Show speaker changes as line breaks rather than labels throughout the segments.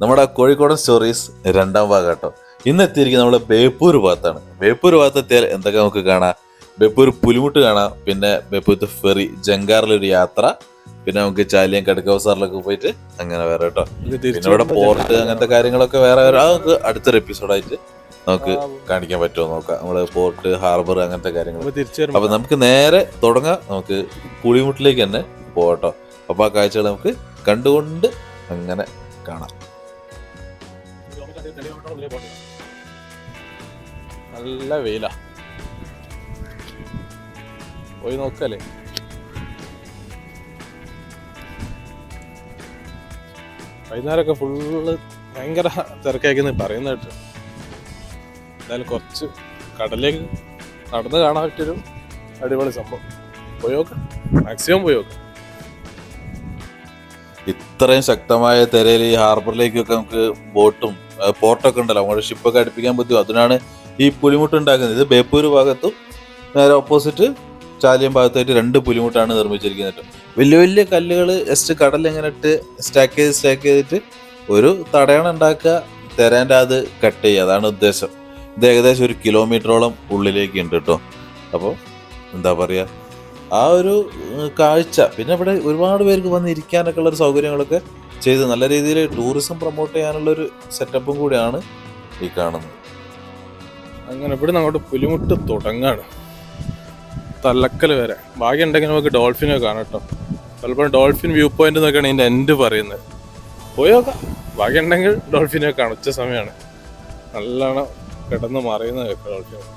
നമ്മുടെ കോഴിക്കോടൻ സ്റ്റോറീസ് രണ്ടാം ഭാഗം കേട്ടോ. ഇന്ന് എത്തിയിരിക്കുന്നത് നമ്മൾ ബേപ്പൂർ ഭാഗത്താണ്. ബേപ്പൂർ ഭാഗത്ത് എത്തിയാൽ എന്തൊക്കെ നമുക്ക് കാണാം? ബേപ്പൂർ പുലിമുട്ട് കാണാം, പിന്നെ ബേപ്പൂരത്തെ ഫെറി ജങ്കാറിലൊരു യാത്ര, പിന്നെ നമുക്ക് ചാലിയം കടുക്ക ബസാറിലൊക്കെ പോയിട്ട് അങ്ങനെ വേറെ കേട്ടോ. പിന്നെ ഇവിടെ പോർട്ട് അങ്ങനത്തെ കാര്യങ്ങളൊക്കെ വേറെ വേറെ നമുക്ക് അടുത്തൊരു എപ്പിസോഡായിട്ട് നമുക്ക് കാണിക്കാൻ പറ്റുമോ നോക്കാം. നമ്മള് പോർട്ട്, ഹാർബർ അങ്ങനത്തെ കാര്യങ്ങൾ. അപ്പൊ നമുക്ക് നേരെ തുടങ്ങാം. നമുക്ക് പുലിമുട്ടിലേക്ക് തന്നെ പോകട്ടോ. അപ്പൊ ആ കാഴ്ചകൾ നമുക്ക് കണ്ടുകൊണ്ട് അങ്ങനെ കാണാം.
നല്ല വെയിലാ, പോയി നോക്കല്ലേ. വൈകുന്നേരമൊക്കെ ഫുള്ള് ഭയങ്കര തിരക്കായിക്കെന്ന് പറയുന്ന കേട്ടു. എന്തായാലും കുറച്ച് കടലേക്ക് നടന്ന് കാണാൻ പറ്റിയൊരു അടിപൊളി സംഭവം. പോയി നോക്കാം, മാക്സിമം പോയി നോക്കാം.
ഇത്രയും ശക്തമായ തിരയിൽ ഈ ഹാർബറിലേക്കൊക്കെ നമുക്ക് ബോട്ടും പോർട്ടൊക്കെ ഉണ്ടല്ലോ, അങ്ങോട്ട് ഷിപ്പൊക്കെ അടുപ്പിക്കാൻ പറ്റും. അതിനാണ് ഈ പുലിമുട്ട് ഉണ്ടാക്കുന്നത്. ഇത് ബേപ്പൂർ ഭാഗത്തും നേരെ ഓപ്പോസിറ്റ് ചാലിയം ഭാഗത്തായിട്ട് രണ്ട് പുലിമുട്ടാണ് നിർമ്മിച്ചിരിക്കുന്നത്. വലിയ വലിയ കല്ലുകൾ ജസ്റ്റ് കടലിൽ ഇങ്ങനെ ഇട്ട് സ്റ്റാക്ക് ചെയ്തിട്ട് ഒരു തടയണ ഉണ്ടാക്കുക, തിരേൻ്റെ അത് കട്ട് ചെയ്യുക, അതാണ് ഉദ്ദേശം. ഇത് ഏകദേശം 1 കിലോമീറ്ററോളം ഉള്ളിലേക്ക് ഉണ്ട് കേട്ടോ. അപ്പോൾ എന്താ പറയുക, ആ ഒരു കാഴ്ച. പിന്നെ ഇവിടെ ഒരുപാട് പേർക്ക് വന്ന് ഇരിക്കാനൊക്കെ ഉള്ളൊരു സൗകര്യങ്ങളൊക്കെ ചെയ്ത് നല്ല രീതിയിൽ ടൂറിസം പ്രൊമോട്ട് ചെയ്യാനുള്ളൊരു സെറ്റപ്പും കൂടിയാണ് ഈ കാണുന്നത്.
അങ്ങനെ ഇവിടെ അങ്ങോട്ട് പുലിമുട്ട് തുടങ്ങാണ്, തലക്കൽ വരെ. ഭാഗ്യം ഉണ്ടെങ്കിൽ നമുക്ക് ഡോൾഫിനൊക്കെ കാണാം കേട്ടോ. പലപ്പോഴും ഡോൾഫിൻ വ്യൂ പോയിന്റ് എന്നൊക്കെയാണ് ഇതിൻ്റെ എൻഡ് പറയുന്നത്. പോയി നോക്കാം, ഭാഗ്യം ഉണ്ടെങ്കിൽ ഡോൾഫിനൊക്കെ കാണാം. ഉച്ച സമയമാണ്, നല്ലോണം കിടന്ന് മറിയുന്നത് കേട്ടോ ഡോൾഫിൻ.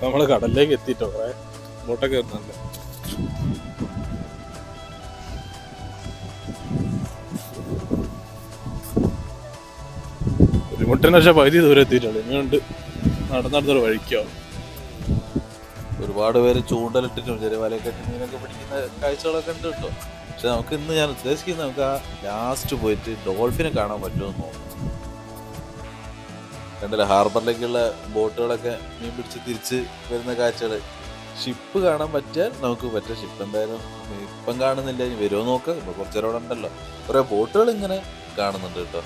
നമ്മൾ കടലിലേക്ക് എത്തിയിട്ടോ, കുറേ ബോട്ടൊക്കെ വരുന്നുണ്ട്. പുലിമുട്ടിന് പക്ഷേ പകുതി ദൂരം എത്തിയിട്ടുള്ളൂ. ഇനിയുണ്ട് നടന്നൊരു വഴിക്കോ.
ഒരുപാട് പേര് ചൂണ്ടലിട്ടിട്ടും ചെറിയ വലയൊക്കെ മീനൊക്കെ പിടിക്കുന്ന കാഴ്ചകളൊക്കെ ഉണ്ട് കേട്ടോ. പക്ഷെ നമുക്ക് ഇന്ന് ഞാൻ ഉദ്ദേശിക്കുന്നത് നമുക്ക് ആ ലാസ്റ്റ് പോയിട്ട് ഡോൾഫിനെ കാണാൻ പറ്റുമെന്ന് തോന്നുന്നു. കണ്ടില്ല, ഹാർബറിലേക്കുള്ള ബോട്ടുകളൊക്കെ മീൻ പിടിച്ച് തിരിച്ച് വരുന്ന കാഴ്ചകൾ. ഷിപ്പ് കാണാൻ പറ്റിയാൽ നമുക്ക് പറ്റും. ഷിപ്പ് എന്തായാലും ഇപ്പം കാണുന്നില്ല, ഇനി വരുമോ നോക്കാം. ഇപ്പം കുറച്ച് നേരം അവിടെ ഉണ്ടല്ലോ, കുറേ ബോട്ടുകൾ ഇങ്ങനെ കാണുന്നുണ്ട് കേട്ടോ.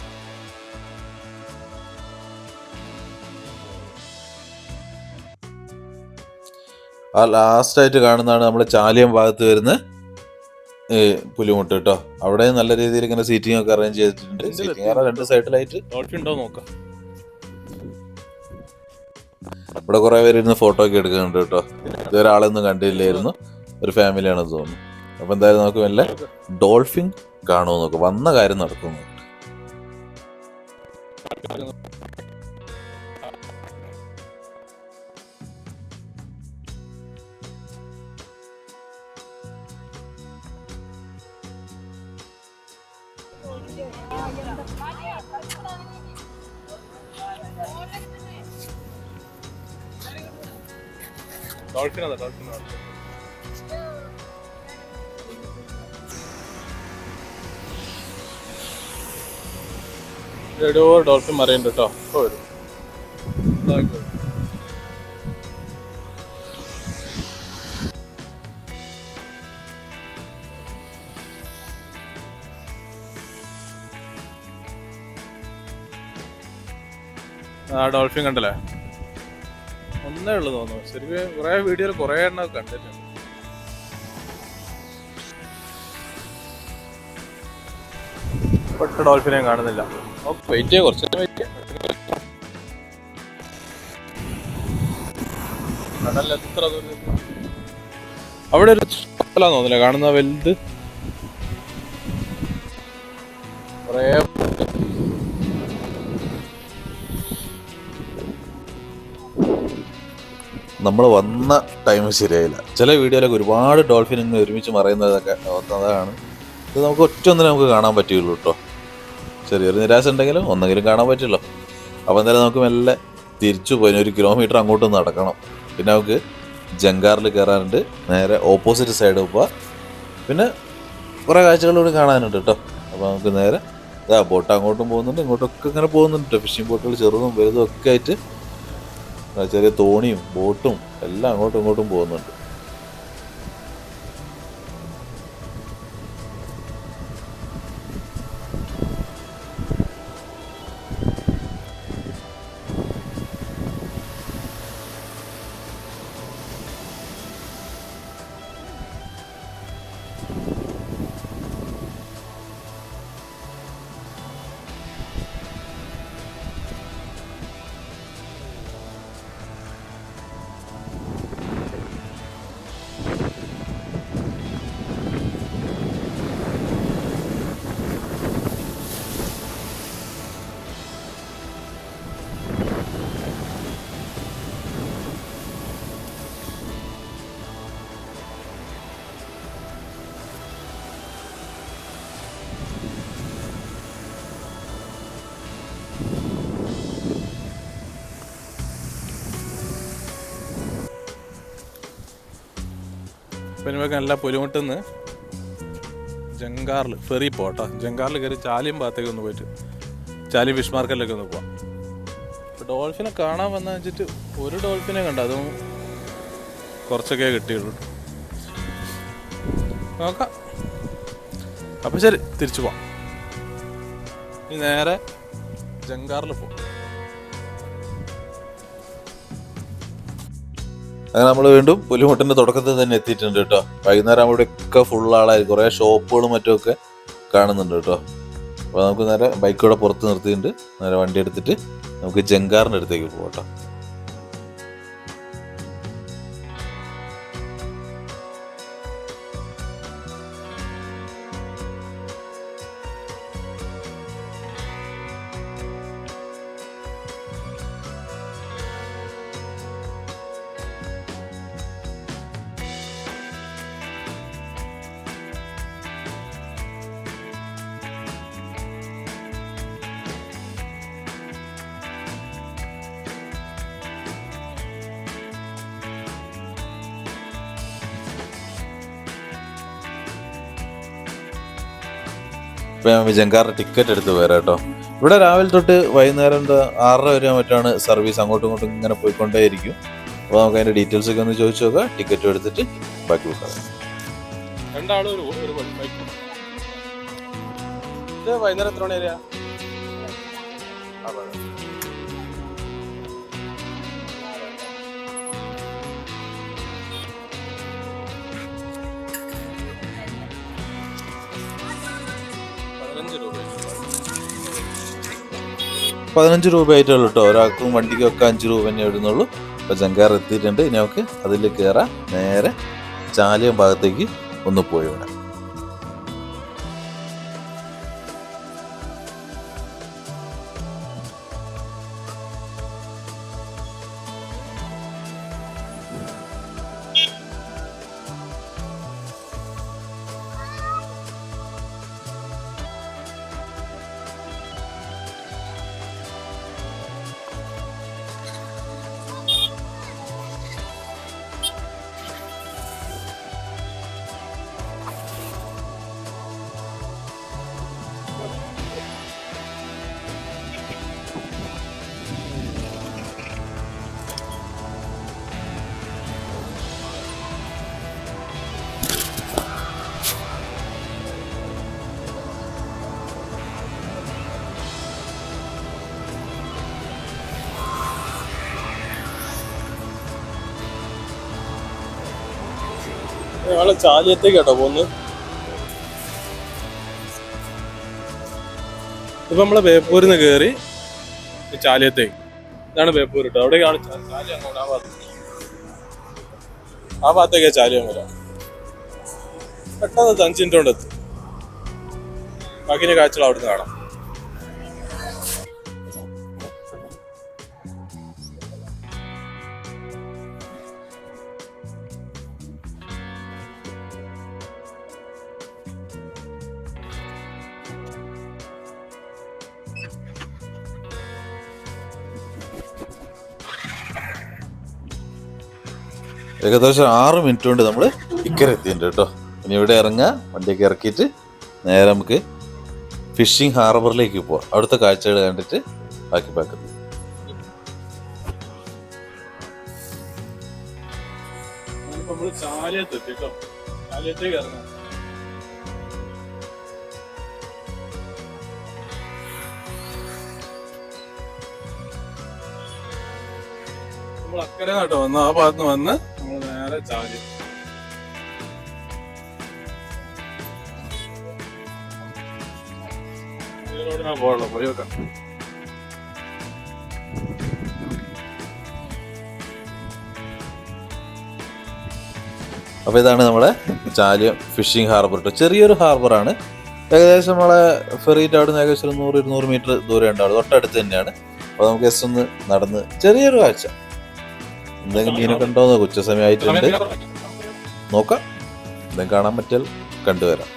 ആ ലാസ്റ്റായിട്ട് കാണുന്നതാണ് നമ്മുടെ ചാലിയം ഭാഗത്ത് വരുന്ന പുലിമുട്ട് കേട്ടോ. അവിടെ നല്ല രീതിയിൽ ഇങ്ങനെ സീറ്റിംഗ് ഒക്കെ അറേഞ്ച് ചെയ്തിട്ടുണ്ട്. സീറ്റിംഗ് 2 സൈഡിലായിട്ട്.
ഡോൾഫിൻ ഉണ്ടോ നോക്കാം.
ഇവിടെ കുറെ പേര് ഇരുന്ന് ഫോട്ടോ ഒക്കെ എടുക്കുന്നുണ്ട് കേട്ടോ. ഇതൊരാളൊന്നും കണ്ടില്ലായിരുന്നു, ഒരു ഫാമിലിയാണെന്ന് തോന്നുന്നു. അപ്പൊ എന്തായാലും നമുക്ക് വല്ല ഡോൾഫിൻ കാണുമോ നോക്കാം, വന്ന കാര്യം നടക്കുന്നു.
ഡോൾഫിനാണ്, ഡോൾഫിനാണ്. എവിടെയോ ഡോൾഫിൻ മറിയുണ്ട് കേട്ടോ. ഇപ്പോൾ വരും. ആ ഡോൾഫിൻ കണ്ടല്ലേ, ഒന്നേ ഉള്ളു തോന്നുന്നു. ശരിക്കും കുറെ വീഡിയോയിൽ കുറെ എണ്ണം കണ്ടിട്ടുണ്ട്. പെട്ട ഡോൾഫിനെ കാണുന്നില്ല. വെയിറ്റ് ചെയ്യാം, കുറച്ച് വെയിറ്റ് ചെയ്യാം. കടലിൽ എത്ര ദൂരം? അവിടെ ഒരു കപ്പലാന്ന് തോന്നില്ല കാണുന്ന വലുത്. കുറേ
നമ്മൾ വന്ന ടൈം ശരിയായില്ല. ചില വീഡിയോയിലൊക്കെ ഒരുപാട് ഡോൾഫിൻ ഇങ്ങനെ ഒരുമിച്ച് മറയുന്നതൊക്കെ അതാണ്. ഇത് നമുക്ക് ഒറ്റൊന്നിനെ നമുക്ക് കാണാൻ പറ്റുള്ളൂ കേട്ടോ. ചെറിയൊരു നിരാശ ഉണ്ടെങ്കിലും ഒന്നെങ്കിലും കാണാൻ പറ്റുള്ളൂ. അപ്പോൾ എന്തായാലും നമുക്ക് മെല്ലെ തിരിച്ചു പോയി 1 കിലോമീറ്റർ അങ്ങോട്ട് നടക്കണം. പിന്നെ നമുക്ക് ജങ്കാറിൽ കയറാനുണ്ട്, നേരെ ഓപ്പോസിറ്റ് സൈഡ് പോവാം. പിന്നെ കുറേ കാഴ്ചകളൂടെ കാണാനുണ്ട് കേട്ടോ. അപ്പോൾ നമുക്ക് നേരെ ബോട്ട് അങ്ങോട്ടും പോകുന്നുണ്ട്, ഇങ്ങോട്ടൊക്കെ ഇങ്ങനെ പോകുന്നുണ്ട്. ഫിഷിംഗ് ബോട്ടുകൾ ചെറുതും വലുതും ഒക്കെ ആയിട്ട് ചെറിയ തോണിയും ബോട്ടും എല്ലാം അങ്ങോട്ടും ഇങ്ങോട്ടും പോകുന്നുണ്ട്.
അപ്പം ഇനിമൊക്കെ നല്ല പുലിമുട്ടെന്ന് ജങ്കാറിൽ ഫെറി പോട്ടോ. ജങ്കാറിൽ കയറി ചാലിയം ഭാഗത്തേക്ക് ഒന്ന് പോയിട്ട് ചാലി ഫിഷ് മാർക്കറ്റിലേക്ക് ഒന്ന് പോവാം. അപ്പോൾ ഡോൾഫിനെ കാണാൻ വന്ന വെച്ചിട്ട് ഒരു ഡോൾഫിനെ കണ്ട, അതും കുറച്ചൊക്കെ കിട്ടിയുള്ളൂ. നോക്കാം. അപ്പം ശരി, തിരിച്ചു പോവാം. ഇനി നേരെ ജങ്കാറിൽ പോകും.
അങ്ങനെ നമ്മൾ വീണ്ടും പുലിമുട്ടിന്റെ തുടക്കത്തിൽ തന്നെ എത്തിയിട്ടുണ്ട് കേട്ടോ. വൈകുന്നേരം അവിടെയൊക്കെ ഫുൾ ആളായി, കുറേ ഷോപ്പുകളും മറ്റുമൊക്കെ കാണുന്നുണ്ട് കേട്ടോ. അപ്പോൾ നമുക്ക് നേരെ ബൈക്കോടെ പുറത്ത് നിർത്തിയിട്ടുണ്ട്. നേരെ വണ്ടി എടുത്തിട്ട് നമുക്ക് ജങ്കാറിൻ്റെ അടുത്തേക്ക് പോകാം കേട്ടോ. ഇപ്പോൾ ഞാൻ ജങ്കാറിൻ്റെ ടിക്കറ്റ് എടുത്ത് വരാം കേട്ടോ. ഇവിടെ രാവിലെ തൊട്ട് വൈകുന്നേരം 6:30 വരെ മറ്റാണ് സർവീസ്. അങ്ങോട്ടും ഇങ്ങോട്ടും ഇങ്ങനെ പോയിക്കൊണ്ടേയിരിക്കും. അപ്പോൾ നമുക്ക് അതിൻ്റെ ഡീറ്റെയിൽസ് ഒക്കെ ഒന്ന് ചോദിച്ചു നോക്കാം. ടിക്കറ്റ് എടുത്തിട്ട് ബാക്കി വെക്കാം.
വൈകുന്നേരം എത്ര മണി വരെയാ?
₹15 ആയിട്ടുള്ളൂ കേട്ടോ. ഒരാൾക്കും വണ്ടിക്കും ഒക്കെ 5 രൂപ തന്നെ ഇടുന്നുള്ളൂ. അപ്പോൾ ജങ്കാർ എത്തിയിട്ടുണ്ട്. ഇനി നമുക്ക് അതിൽ കയറാം. നേരെ ചാലിയം ഭാഗത്തേക്ക് ഒന്ന് പോയി വേണം.
ഞങ്ങള് ചാലിയത്തേക്ക് കേട്ടോ പോകുന്നത്. ഇപ്പൊ നമ്മള് ബേപ്പൂരിൽ നിന്ന് കയറി ചാലിയത്തേക്ക്. ഇതാണ് ബേപ്പൂർ കേട്ടോ. അവിടേക്കാണ് ചാലി. അങ്ങോട്ട് ആ ഭാഗത്തേക്കാ ചാലിയം വരാം. പെട്ടെന്ന് 5 മിനിറ്റ് കൊണ്ട് എത്തും. ബാക്കിന്റെ കാഴ്ചകൾ അവിടുന്ന് കാണാം.
ഏകദേശം 6 മിനിറ്റ് കൊണ്ട് നമ്മൾ ഇക്കരെ എത്തിയിട്ടുണ്ട് കേട്ടോ. ഇനി ഇവിടെ ഇറങ്ങുക, വണ്ടിയൊക്കെ ഇറക്കിയിട്ട് നേരെ നമുക്ക് ഫിഷിംഗ് ഹാർബറിലേക്ക് പോവാം. അവിടുത്തെ കാഴ്ചകൾ കണ്ടിട്ട് ബാക്കി പാക്കുന്നത്.
ചാലിയത്തേക്ക് ഇറങ്ങാം. നമ്മൾ അക്കരെ കേട്ടോ വന്ന് ആ ഭാഗത്ത് വന്ന് നമ്മൾ നേരെ ചാലി. പോകണം, പോയി വെക്കാം.
അപ്പോൾ ഇതാണ് നമ്മുടെ ചാലിയം ഫിഷിംഗ് ഹാർബർ കേട്ടോ. ചെറിയൊരു ഹാർബറാണ്. ഏകദേശം നമ്മളെ ഫെറിയിട്ട് അവിടെ നിന്ന് ഏകദേശം 100-200 മീറ്റർ ദൂരം ഉണ്ടാവും. തൊട്ടടുത്ത് തന്നെയാണ്. അപ്പോൾ നമുക്ക് ജസ്റ്റ് ഒന്ന് നടന്ന് ചെറിയൊരു കാഴ്ച, എന്തെങ്കിലും മീനൊക്കെ ഉണ്ടോ എന്ന് ഉച്ച സമയമായിട്ടുണ്ട്, നോക്കാം. എന്തെങ്കിലും കാണാൻ പറ്റിയാൽ കണ്ടുവരാം.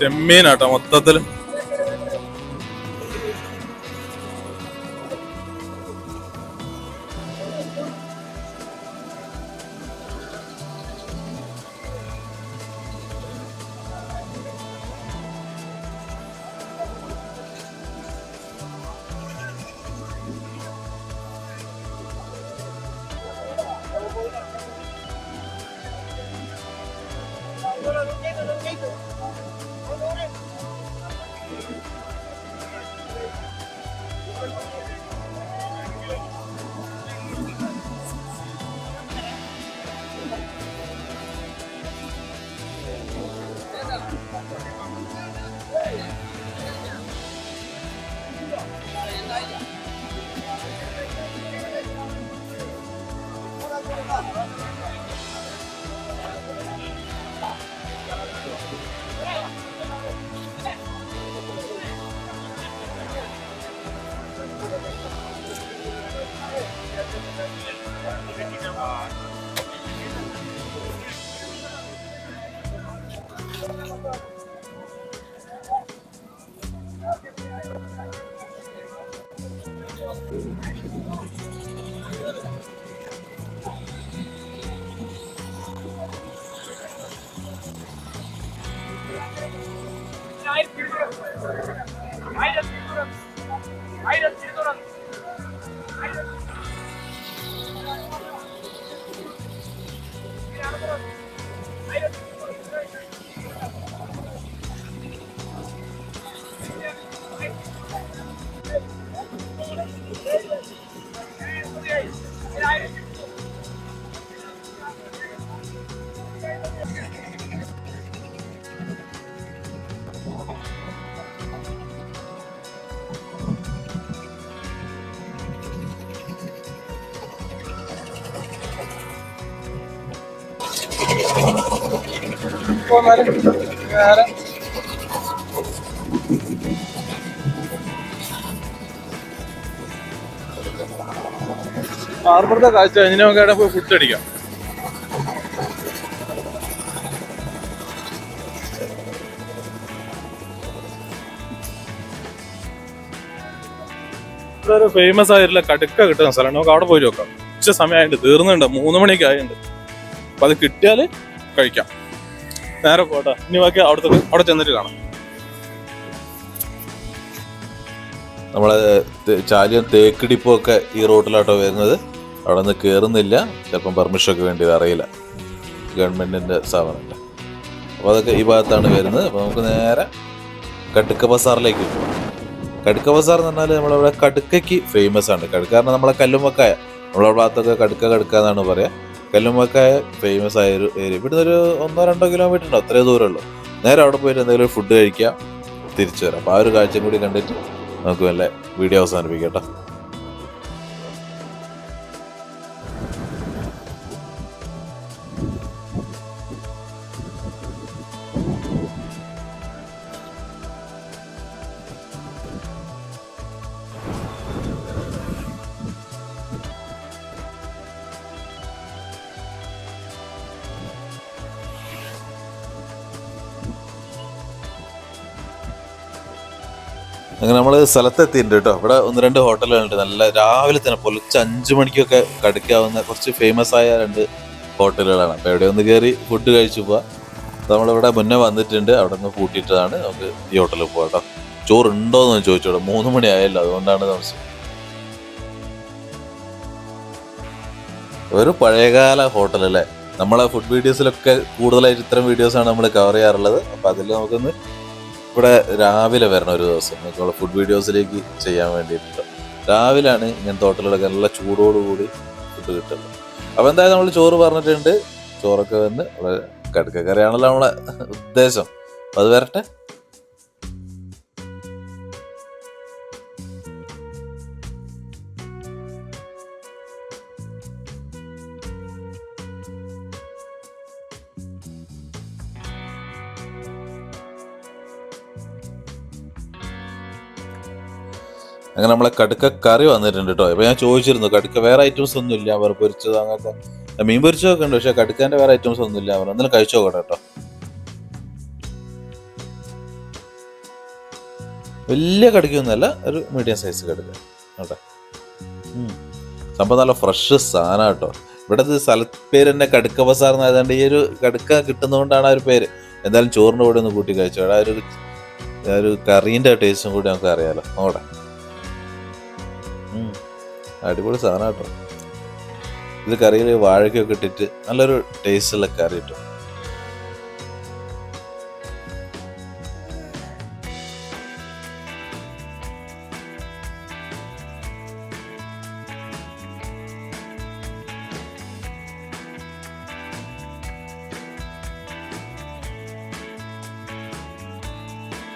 ചെമ്മീനാട്ടോ മൊത്തത്തില്. ഹാർബറിന്റെ കാഴ്ച കഴിഞ്ഞ് നമുക്ക് അവിടെ പോയി ഫുഡ് അടിക്കാം. ഇവിടെ ഒരു ഫേമസ് ആയിട്ടുള്ള കടുക്ക കിട്ടുന്ന സ്ഥലമാണ്. നമുക്ക് അവിടെ പോയി നോക്കാം. ഉച്ച സമയമായിട്ട് തീർന്നുണ്ട്, 3 മണിക്ക് ആയിട്ടുണ്ട്. അപ്പൊ അത് കിട്ടിയാല് കഴിക്കാം. നേരെ പോട്ടെ, ഇനി ബാക്കി അവിടെ ചെന്നിട്ട് കാണാം.
നമ്മളെ ചാലിയം തേക്ക് ഡിപ്പോ ഒക്കെ ഈ റോട്ടിലാട്ടോ വരുന്നത്. അവിടെ നിന്ന് കയറുന്നില്ല, ചിലപ്പം പെർമിഷനൊക്കെ വേണ്ടി അറിയില്ല, ഗവൺമെൻറ്റിൻ്റെ സ്ഥാപനമല്ല. അപ്പോൾ അതൊക്കെ ഈ ഭാഗത്താണ് വരുന്നത്. അപ്പോൾ നമുക്ക് നേരെ കടുക്ക ബസാറിലേക്ക് പോകും. കടുക്ക ബസാർ എന്ന് പറഞ്ഞാൽ നമ്മളവിടെ കടുക്കയ്ക്ക് ഫേമസ് ആണ്. കടുക്ക പറഞ്ഞാൽ നമ്മളെ കല്ലുമ്മക്കായ, നമ്മളെ ഭാഗത്തൊക്കെ കടുക്ക എന്നാണ് പറയുക. കല്ലുമ്മക്കായ ഫേമസ് ആയൊരു ഏരിയ. ഇവിടുന്ന് ഒരു 1-2 കിലോമീറ്റർ ഉണ്ടോ, അത്രേ ദൂരമുള്ളൂ. നേരെ അവിടെ പോയിട്ട് എന്തെങ്കിലും ഫുഡ് കഴിക്കാം, തിരിച്ചു വരാം. അപ്പോൾ ആ ഒരു കാഴ്ചയും കൂടി കണ്ടിട്ട് നമുക്ക് വല്ല വീഡിയോ അവസാനിപ്പിക്കാം കേട്ടോ. അങ്ങനെ നമ്മൾ സ്ഥലത്തെത്തിയിട്ടുണ്ട് കേട്ടോ. ഇവിടെ 1-2 ഹോട്ടലുകളുണ്ട്. നല്ല രാവിലെ തന്നെ പുലർച്ചെ 5 മണിക്കൊക്കെ കടുക്കാവുന്ന കുറച്ച് ഫേമസ് ആയ 2 ഹോട്ടലുകളാണ്. അപ്പോൾ എവിടെ ഒന്ന് കയറി ഫുഡ് കഴിച്ചു പോവാം. നമ്മളിവിടെ മുന്നേ വന്നിട്ടുണ്ട്, അവിടെ നിന്ന് കൂട്ടിയിട്ടതാണ്. നമുക്ക് ഈ ഹോട്ടലിൽ പോകാം കേട്ടോ. ചോറുണ്ടോയെന്ന് ചോദിച്ചോളൂ, 3 മണി ആയല്ലോ, അതുകൊണ്ടാണ് താമസം. ഒരു പഴയകാല ഹോട്ടലല്ലേ. നമ്മളെ ഫുഡ് വീഡിയോസിലൊക്കെ കൂടുതലായിട്ട് ഇത്തരം വീഡിയോസാണ് നമ്മൾ കവർ ചെയ്യാറുള്ളത്. അപ്പോൾ അതിൽ നമുക്കൊന്ന് ഇവിടെ രാവിലെ വരണം ഒരു ദിവസം, നമുക്ക് ഫുഡ് വീഡിയോസിലേക്ക് ചെയ്യാൻ വേണ്ടിയിട്ട്. രാവിലെയാണ് ഇങ്ങനത്തെ ഹോട്ടലുകളൊക്കെ നല്ല ചൂടോടുകൂടി ഫുഡ് കിട്ടുന്നത്. അപ്പോൾ എന്തായാലും നമ്മൾ ചോറ് പറഞ്ഞിട്ടുണ്ട്. ചോറൊക്കെ വന്ന് ഇവിടെ കടുക്കക്കറിയാണല്ലോ നമ്മളെ ഉദ്ദേശം. അത് വരട്ടെ. അങ്ങനെ നമ്മളെ കടുക്ക കറി വന്നിട്ടുണ്ട് കേട്ടോ. അപ്പോൾ ഞാൻ ചോദിച്ചിരുന്നു, കടുക്ക വേറെ ഐറ്റംസ് ഒന്നും ഇല്ല, അവർ പൊരിച്ചത് അങ്ങനത്തെ മീൻ പൊരിച്ചതൊക്കെ ഉണ്ട്, പക്ഷേ കടുക്കാൻ്റെ വേറെ ഐറ്റംസ് ഒന്നും ഇല്ല. അവർ ഒന്നിനും കഴിച്ചു നോക്കട്ടെ കേട്ടോ. വലിയ കടുക്കൊന്നുമല്ല, ഒരു മീഡിയം സൈസ് കടുക്ക കേട്ടോ. സംഭവം നല്ല ഫ്രഷ് സാധനം കേട്ടോ. ഇവിടുത്തെ സ്ഥലപ്പേര് തന്നെ കടുക്ക ബസാർ എന്നായതുകൊണ്ട് ഈ ഒരു കടുക്ക കിട്ടുന്നതുകൊണ്ടാണ് ആ ഒരു പേര്. എന്തായാലും ചോറിൻ്റെ കൂടെ ഒന്ന് കൂട്ടി കഴിച്ചു. അവിടെ ഒരു കറീൻ്റെ ടേസ്റ്റും കൂടി നമുക്ക് അറിയാമല്ലോ. അവിടെ അടിപൊളി സാധനം കേട്ടോ. ഇത് കറിയിൽ വാഴയ്ക്കൊക്കെ ഇട്ടിട്ട് നല്ലൊരു ടേസ്റ്റുള്ള കറി കിട്ടും.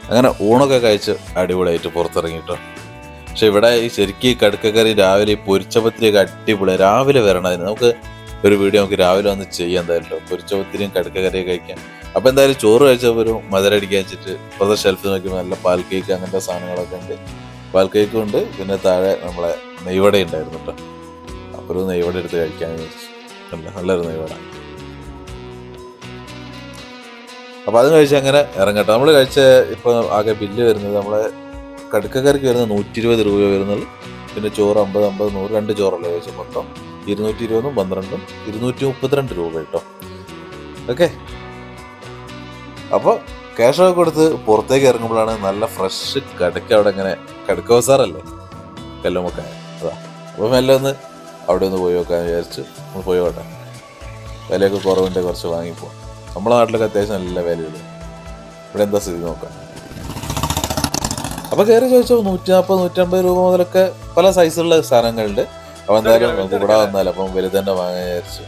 അങ്ങനെ ഊണൊക്കെ കഴിച്ച് അടിപൊളിയായിട്ട് പുറത്തിറങ്ങിട്ടോ. പക്ഷെ ഇവിടെ ഈ ശരിക്കും ഈ കടുക്കക്കറി രാവിലെ ഈ പൊരിച്ചപത്തിരിയൊക്കെ അടിപൊളി. രാവിലെ വരണം അതിന്. നമുക്ക് ഒരു വീഡിയോ നമുക്ക് രാവിലെ വന്ന് ചെയ്യാൻ എന്തായാലും പൊരിച്ചപത്തിരിയും കടുക്കക്കറിയൊക്കെ കഴിക്കാം. അപ്പോൾ എന്തായാലും ചോറ് കഴിച്ചപ്പോൾ ഒരു മധുരടിക്കാൻ വെച്ചിട്ട് ഇപ്പോഴത്തെ ഷെൽഫിൽ നോക്കുമ്പോൾ നല്ല പാൽ കേക്ക് അങ്ങനത്തെ സാധനങ്ങളൊക്കെ ഉണ്ട്. പാൽ കേക്കും ഉണ്ട്, പിന്നെ താഴെ നമ്മളെ നെയ്വട ഉണ്ടായിരുന്നു കേട്ടോ. അപ്പോൾ ഒരു നെയ്വട എടുത്ത് കഴിക്കാൻ വിചാരിച്ചു. നല്ലൊരു നെയ്വട. അപ്പോൾ അത് കഴിച്ച് അങ്ങനെ ഇറങ്ങട്ടെ. നമ്മൾ കഴിച്ച ഇപ്പോൾ ആകെ ബില്ല് വരുന്നത് നമ്മളെ കടുക്കക്കറിക്ക് വരുന്നത് 120 രൂപ വരുന്നത്. പിന്നെ ചോറ് 50, 100 2 ചോറല്ലേ കഴിച്ചു. മൊത്തം 220 12 232 രൂപ കേട്ടോ. ഓക്കെ, അപ്പോൾ ക്യാഷൊക്കെ കൊടുത്ത് പുറത്തേക്ക് ഇറങ്ങുമ്പോഴാണ് നല്ല ഫ്രഷ് കടുക്ക അവിടെ ഇങ്ങനെ കടുക്ക ബസാറല്ലേ കല്ലുമൊക്കെ. അതാ അപ്പോൾ മെല്ലെ ഒന്ന് അവിടെ ഒന്ന് പോയി നോക്കാൻ വിചാരിച്ചു. ഒന്ന് പോയി നോട്ടെ. വിലയൊക്കെ കുറവിൻ്റെ കുറച്ച് വാങ്ങിപ്പോവാം. നമ്മളെ നാട്ടിലൊക്കെ അത്യാവശ്യം നല്ല വിലയുള്ളൂ. ഇവിടെ എന്താ സ്ഥിതി നോക്കാം. അപ്പോൾ കയറി ചോദിച്ചോ 140 150 രൂപ മുതലൊക്കെ പല സൈസുള്ള സാധനങ്ങളുണ്ട്. അപ്പോൾ എന്തായാലും നമുക്ക് ഇവിടെ വന്നാലും അപ്പം വലുത് തന്നെ വാങ്ങാൻ വിചാരിച്ചു.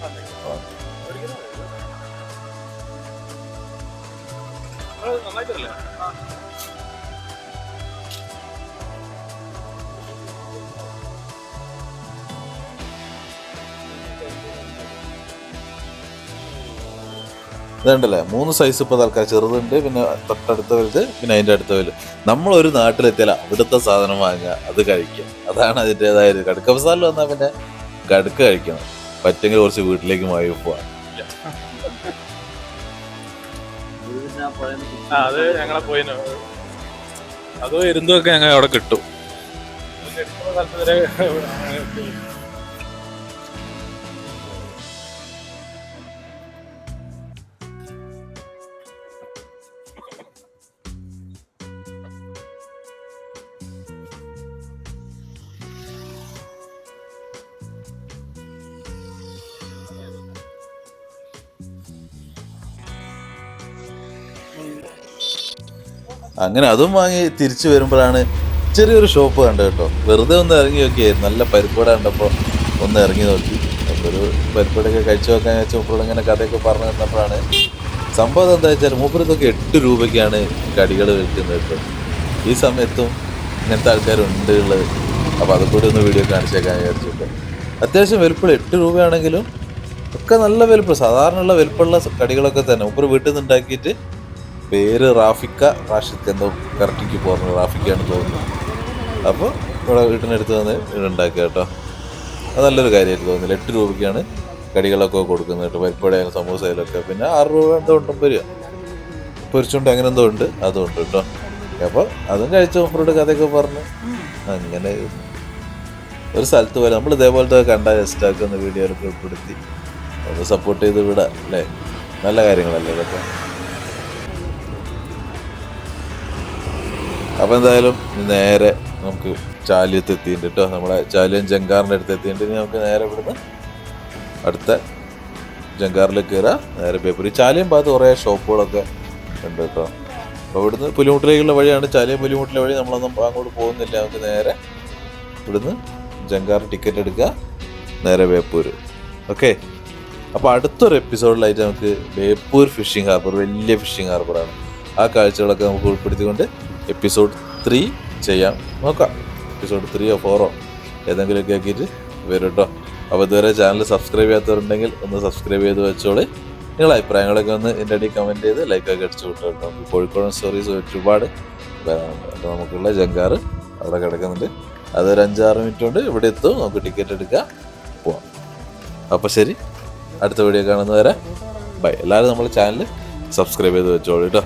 ഇതുണ്ടല്ലേ 3 സൈസ് ഇപ്പോൾ തൽക്കാലം. ചെറുതുണ്ട്, പിന്നെ തൊട്ടടുത്ത വലുത്, പിന്നെ അതിൻ്റെ അടുത്ത വലുത്. നമ്മളൊരു നാട്ടിലെത്തിയാൽ അവിടുത്തെ സാധനം വാങ്ങുക, അത് കഴിക്കുക. അതാണ് അതിൻ്റെതായ ഒരു കടുക്ക ബസാറിൽ വന്നാൽ പിന്നെ കടുക്ക കഴിക്കണം. പറ്റെങ്കിൽ കുറച്ച് വീട്ടിലേക്ക് മായി പോവാം.
അത് ഞങ്ങളെ പോയിനോ അതോ ഇരുന്നൊക്കെ ഞങ്ങൾ അവിടെ കിട്ടും.
അങ്ങനെ അതും വാങ്ങി തിരിച്ചു വരുമ്പോഴാണ് ചെറിയൊരു ഷോപ്പ് കണ്ടത് കേട്ടോ. വെറുതെ ഒന്ന് ഇറങ്ങി നോക്കിയായിരുന്നു. നല്ല പരിപ്പട കണ്ടപ്പോൾ ഒന്ന് ഇറങ്ങി നോക്കി. അപ്പോൾ ഒരു പരിപ്പടയൊക്കെ കഴിച്ചു നോക്കാൻ വെച്ചാൽ മൂപ്പരോട് ഇങ്ങനെ കഥയൊക്കെ പറഞ്ഞു തന്നപ്പോഴാണ് സംഭവം എന്താ വെച്ചാൽ മൂപ്പരത്തൊക്കെ 8 രൂപയ്ക്കാണ് കടികൾ വിൽക്കുന്നത് കേട്ടോ. ഈ സമയത്തും ഇങ്ങനത്തെ ആൾക്കാരുണ്ട് ഉള്ളത്. അപ്പോൾ അതുകൂടി ഒന്ന് വീഡിയോ കാണിച്ചേക്കാൻ വിചാരിച്ചിട്ട്. അത്യാവശ്യം വലുപ്പമുള്ള 8 രൂപയാണെങ്കിലും ഒക്കെ നല്ല വലുപ്പം, സാധാരണയുള്ള വലുപ്പമുള്ള കടികളൊക്കെ തന്നെ മൂപ്പർ വീട്ടിൽ നിന്ന് ഉണ്ടാക്കിയിട്ട്. പേര് റാഷിദ് എന്തോ കറക്റ്റിക്ക് പോകുന്നത് റാഫിക്കാണ് തോന്നുന്നത്. അപ്പോൾ ഇവിടെ വീട്ടിനടുത്ത് വന്ന് ഇവിടെ ഉണ്ടാക്കുക കേട്ടോ. അത് നല്ലൊരു കാര്യമായിട്ട് തോന്നുന്നില്ല. 8 രൂപയ്ക്കാണ് കടികളൊക്കെ കൊടുക്കുന്നത് കേട്ടോ. പരിപ്പടയാലും സമൂസയിലൊക്കെ. പിന്നെ 6 രൂപ എന്തോ ഉണ്ടും വരിക. പൊരിച്ചുകൊണ്ട് അങ്ങനെ എന്തോ ഉണ്ട്, അതും ഉണ്ട് കേട്ടോ. അപ്പോൾ അതും കഴിച്ച മൂപ്പരോട് കഥയൊക്കെ പറഞ്ഞ് അങ്ങനെ ഒരു സ്ഥലത്ത് പോലെ നമ്മൾ ഇതേപോലത്തെ കണ്ട ജസ്റ്റാക്കുന്ന വീഡിയോയിലൊക്കെ ഉൾപ്പെടുത്തി ഒന്ന് സപ്പോർട്ട് ചെയ്ത് വിടാം അല്ലേ. നല്ല കാര്യങ്ങളല്ലേ ഇതൊക്കെ. അപ്പോൾ എന്തായാലും നേരെ നമുക്ക് ചാലിയത്ത് എത്തിയിട്ടുണ്ട് കേട്ടോ. നമ്മളെ ചാലിയം ജങ്കാറിൻ്റെ അടുത്ത് എത്തിയിട്ടുണ്ട്. ഇനി നമുക്ക് നേരെ ഇവിടുന്ന് അടുത്ത ജങ്കാറിലേക്ക് കയറാം. നേരെ പേപ്പർ ചാലിയം ഭാഗത്ത് കുറേ ഷോപ്പുകളൊക്കെ ഉണ്ട് കേട്ടോ. അപ്പോൾ ഇവിടുന്ന് പുലിമുട്ടിലേക്കുള്ള വഴിയാണ്. ചാലിയം പുലിമുട്ടിലെ വഴി നമ്മളൊന്നും അങ്ങോട്ട് പോകുന്നില്ല. നമുക്ക് നേരെ ഇവിടുന്ന് ജങ്കാർ ടിക്കറ്റ് എടുക്കുക, നേരെ ബേപ്പൂർ. ഓക്കെ, അപ്പോൾ അടുത്തൊരു എപ്പിസോഡിലായിട്ട് നമുക്ക് ബേപ്പൂർ ഫിഷിംഗ് ഹാർബർ, വലിയ ഫിഷിംഗ് ഹാർബറാണ്. ആ കാഴ്ചകളൊക്കെ നമുക്ക് ഉൾപ്പെടുത്തിക്കൊണ്ട് എപ്പിസോഡ് 3 ചെയ്യാം നോക്കാം. എപ്പിസോഡ് 3 or 4 ഏതെങ്കിലുമൊക്കെ ആക്കിയിട്ട് വരും കേട്ടോ. അപ്പോൾ ഇതുവരെ ചാനൽ സബ്സ്ക്രൈബ് ചെയ്യാത്തവരുണ്ടെങ്കിൽ ഒന്ന് സബ്സ്ക്രൈബ് ചെയ്ത് വെച്ചോളി. നിങ്ങളുടെ അഭിപ്രായങ്ങളൊക്കെ ഒന്ന് എൻ്റെ അടിയിൽ കമൻറ്റ് ചെയ്ത് ലൈക്കൊക്കെ അടിച്ചു വിട്ടു കേട്ടോ. കോഴിക്കോടൻ സ്റ്റോറീസ് ഒരുപാട് വരാനുണ്ട്. അപ്പോൾ നമുക്കുള്ള ജങ്കാർ അവിടെ കിടക്കുന്നുണ്ട്. അതൊരു 5-6 മിനിറ്റ് കൊണ്ട് ഇവിടെ എത്തും. നമുക്ക് ടിക്കറ്റ് എടുക്കാം, പോവാം. അപ്പോൾ ശരി, അടുത്ത വീഡിയോ കാണുന്നവരെ ബൈ. എല്ലാവരും നമ്മുടെ ചാനൽ സബ്സ്ക്രൈബ് ചെയ്ത് വെച്ചോളൂ കേട്ടോ.